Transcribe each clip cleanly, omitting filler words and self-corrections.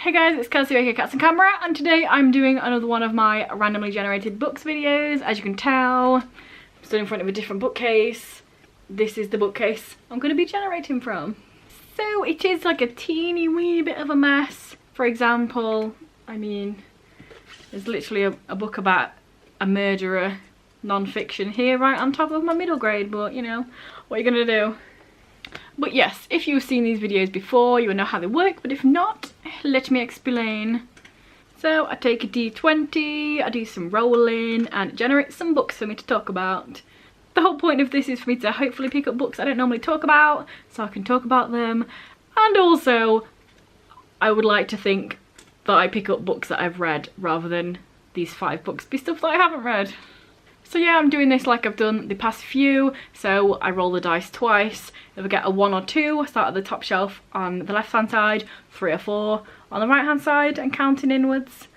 Hey guys, it's Kelsey aka Cats and Camera, and today I'm doing another one of my randomly generated books videos. As you can tell, I'm stood in front of a different bookcase. This is the bookcase I'm going to be generating from. So it is like a teeny wee bit of a mess. For example, I mean, there's literally a book about a murderer, non-fiction here right on top of my middle grade, but you know, what are you going to do? But yes, if you've seen these videos before, you will know how they work, but if not, let me explain. So I take a D20, I do some rolling, and it generates some books for me to talk about. The whole point of this is for me to hopefully pick up books I don't normally talk about, so I can talk about them. And also, I would like to think that I pick up books that I've read, rather than these 5 books be stuff that I haven't read. So yeah, I'm doing this like I've done the past few. So I roll the dice twice. If I get a 1 or 2, I start at the top shelf on the left hand side, 3 or 4 on the right hand side and counting inwards,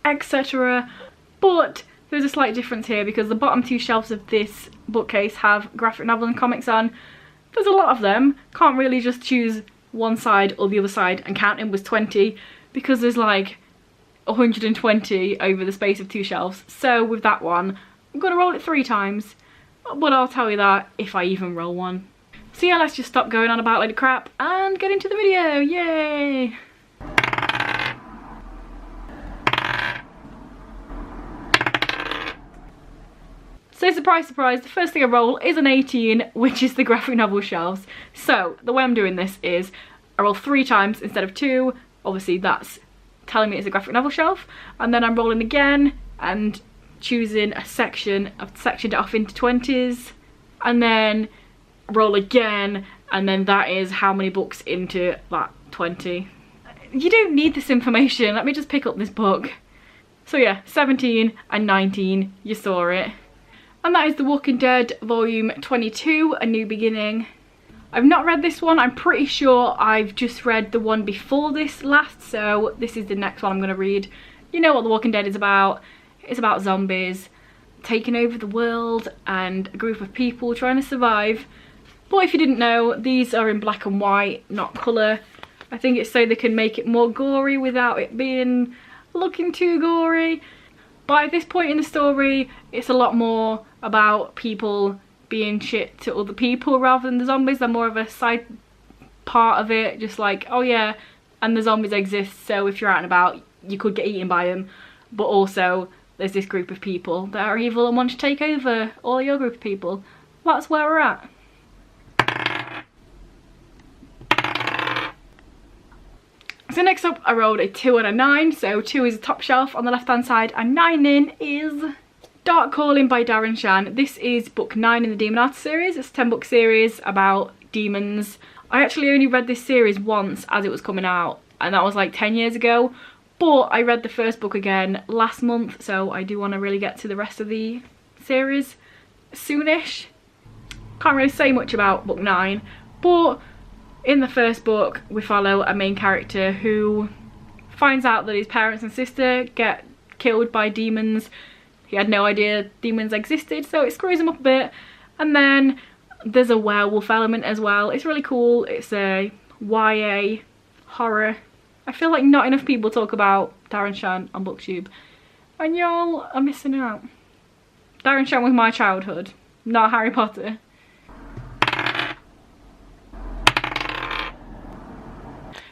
etc. But there's a slight difference here because the bottom 2 shelves of this bookcase have graphic novel and comics on. There's a lot of them. Can't really just choose one side or the other side and count inwards 20 because there's like 120 over the space of 2 shelves. So with that one, I'm gonna roll it 3 times, but I'll tell you that if I even roll one. So yeah, let's just stop going on about like crap and get into the video, yay! So surprise, surprise, the first thing I roll is an 18, which is the graphic novel shelves. So the way I'm doing this is I roll 3 times instead of 2, obviously that's telling me it's a graphic novel shelf, and then I'm rolling again and choosing a section. I've sectioned it off into 20s and then roll again, and then that is how many books into that 20. You don't need this information, let me just pick up this book. So yeah, 17 and 19, you saw it. And that is The Walking Dead volume 22, A New Beginning. I've not read this one, I'm pretty sure I've just read the one before this last, so this is the next one I'm going to read. You know what The Walking Dead is about. It's about zombies taking over the world and a group of people trying to survive. But if you didn't know, these are in black and white, not colour. I think it's so they can make it more gory without it being looking too gory. By this point in the story, it's a lot more about people being shit to other people rather than the zombies. They're more of a side part of it, just like, oh yeah, and the zombies exist, so if you're out and about, you could get eaten by them. But also, there's this group of people that are evil and want to take over all your group of people. That's where we're at. So next up, I rolled a 2 and a 9. So 2 is the top shelf on the left hand side and 9 in is Dark Calling by Darren Shan. This is book 9 in the Demon Artist series. It's a 10-book series about demons. I actually only read this series once as it was coming out, and that was like 10 years ago. But I read the first book again last month, so I do want to really get to the rest of the series soonish. Can't really say much about book 9, but in the first book we follow a main character who finds out that his parents and sister get killed by demons. He had no idea demons existed, so it screws him up a bit. And then there's a werewolf element as well. It's really cool. It's a YA horror. I feel like not enough people talk about Darren Shan on BookTube, and y'all are missing out. Darren Shan was my childhood, not Harry Potter.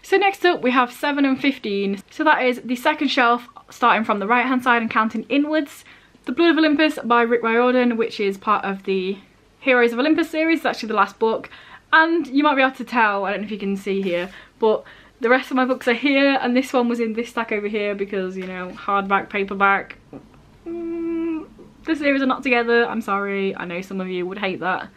So next up we have 7 and 15. So that is the second shelf starting from the right hand side and counting inwards. The Blood of Olympus by Rick Riordan, which is part of the Heroes of Olympus series. It's actually the last book, and you might be able to tell, I don't know if you can see here, but the rest of my books are here, and this one was in this stack over here because, you know, hardback, paperback. The series are not together, I'm sorry, I know some of you would hate that.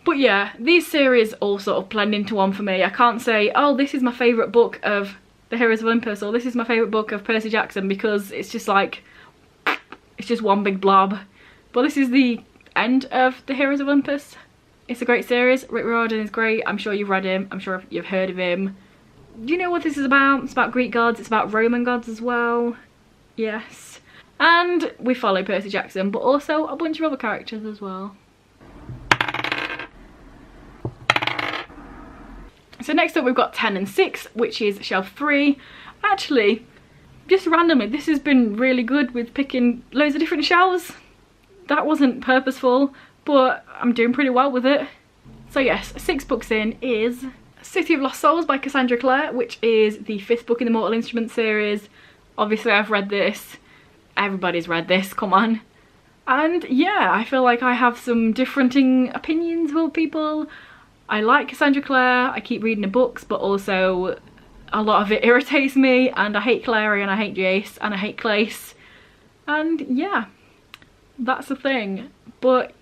But yeah, these series all sort of blend into one for me. I can't say, oh, this is my favourite book of the Heroes of Olympus, or this is my favourite book of Percy Jackson, because it's just like, it's just one big blob. But this is the end of the Heroes of Olympus. It's a great series. Rick Riordan is great. I'm sure you've read him, I'm sure you've heard of him. Do you know what this is about? It's about Greek gods, it's about Roman gods as well. Yes. And we follow Percy Jackson, but also a bunch of other characters as well. So next up we've got 10 and 6, which is shelf 3. Actually, just randomly, this has been really good with picking loads of different shelves. That wasn't purposeful, but I'm doing pretty well with it. So yes, 6 books in is City of Lost Souls by Cassandra Clare, which is the 5th book in the Mortal Instruments series. Obviously I've read this, everybody's read this, come on. And yeah, I feel like I have some differing opinions with people. I like Cassandra Clare, I keep reading her books, but also a lot of it irritates me, and I hate Clary, and I hate Jace, and I hate Clace. And yeah, that's the thing. But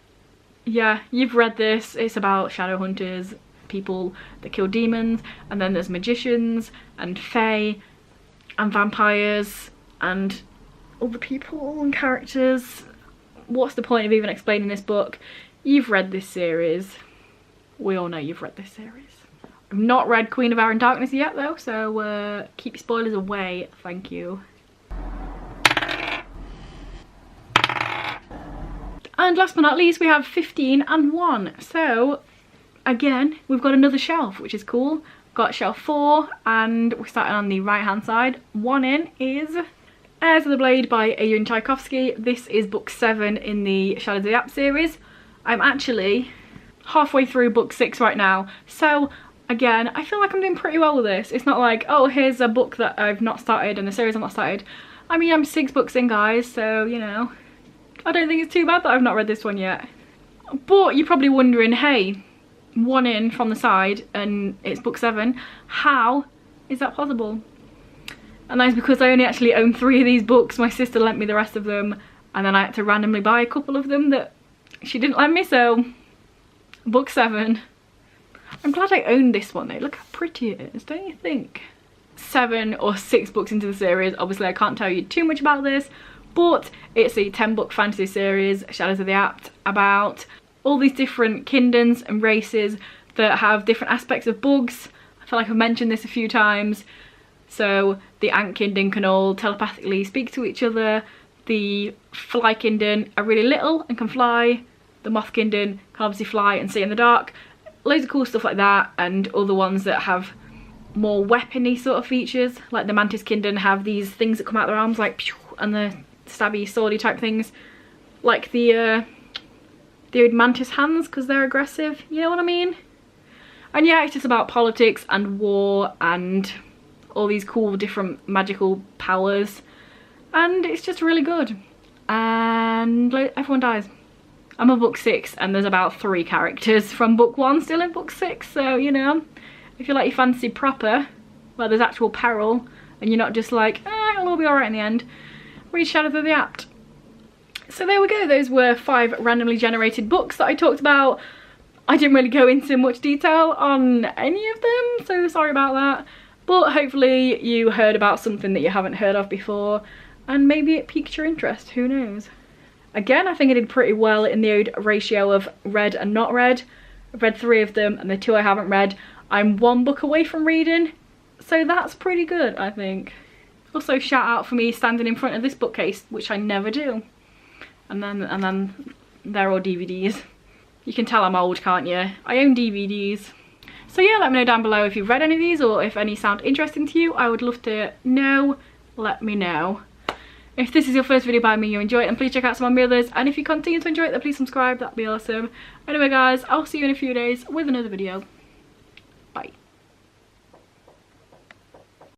yeah, you've read this. It's about shadow hunters, people that kill demons, and then there's magicians and fae and vampires and other people and characters. What's the point of even explaining this book? You've read this series. We all know you've read this series. I've not read Queen of Air and Darkness yet though, so keep spoilers away, thank you. And last but not least, we have 15 and 1. So again, we've got another shelf, which is cool. Got shelf 4, and we're starting on the right hand side. 1 in is Heirs of the Blade by Adrian Tchaikovsky. This is book 7 in the Shadows of the App series. I'm actually halfway through book 6 right now, so again, I feel like I'm doing pretty well with this. It's not like, oh, here's a book that I've not started and a series I've not started. I mean, I'm 6 books in, guys, so you know, I don't think it's too bad that I've not read this one yet. But you're probably wondering, hey, 1 in from the side and it's book 7, how is that possible? And that's because I only actually own 3 of these books. My sister lent me the rest of them, and then I had to randomly buy a couple of them that she didn't lend me, so book 7. I'm glad I owned this one though. Look how pretty it is, don't you think? 7 or 6 books into the series. Obviously I can't tell you too much about this, but it's a 10-book fantasy series, Shadows of the Apt, about all these different kingdoms and races that have different aspects of bugs. I feel like I've mentioned this a few times. So the Ant Kingdom can all telepathically speak to each other. The Fly Kingdom are really little and can fly. The Moth Kingdom can obviously fly and see in the dark. Loads of cool stuff like that, and other ones that have more weapony sort of features. Like the Mantis Kingdom have these things that come out their arms, like pew, and the stabby swordy type things. Like the Mantis hands, because they're aggressive, you know what I mean? And yeah, it's just about politics and war and all these cool different magical powers, and it's just really good. And everyone dies. I'm on book 6 and there's about 3 characters from book 1 still in book 6, so you know, if you like your fantasy proper, where there's actual peril and you're not just like, it'll all be alright in the end, read Shadows of the Apt. So there we go, those were 5 randomly generated books that I talked about. I didn't really go into much detail on any of them, so sorry about that. But hopefully you heard about something that you haven't heard of before, and maybe it piqued your interest, who knows. Again, I think I did pretty well in the old ratio of read and not read. I've read 3 of them, and the 2 I haven't read, I'm 1 book away from reading, so that's pretty good, I think. Also, shout out for me standing in front of this bookcase, which I never do. And then they're all DVDs. You can tell I'm old, can't you? I own DVDs. So yeah, let me know down below if you've read any of these, or if any sound interesting to you. I would love to know. Let me know. If this is your first video by me, you enjoy it, and please check out some of my others. And if you continue to enjoy it, then please subscribe, that'd be awesome. Anyway guys, I'll see you in a few days with another video.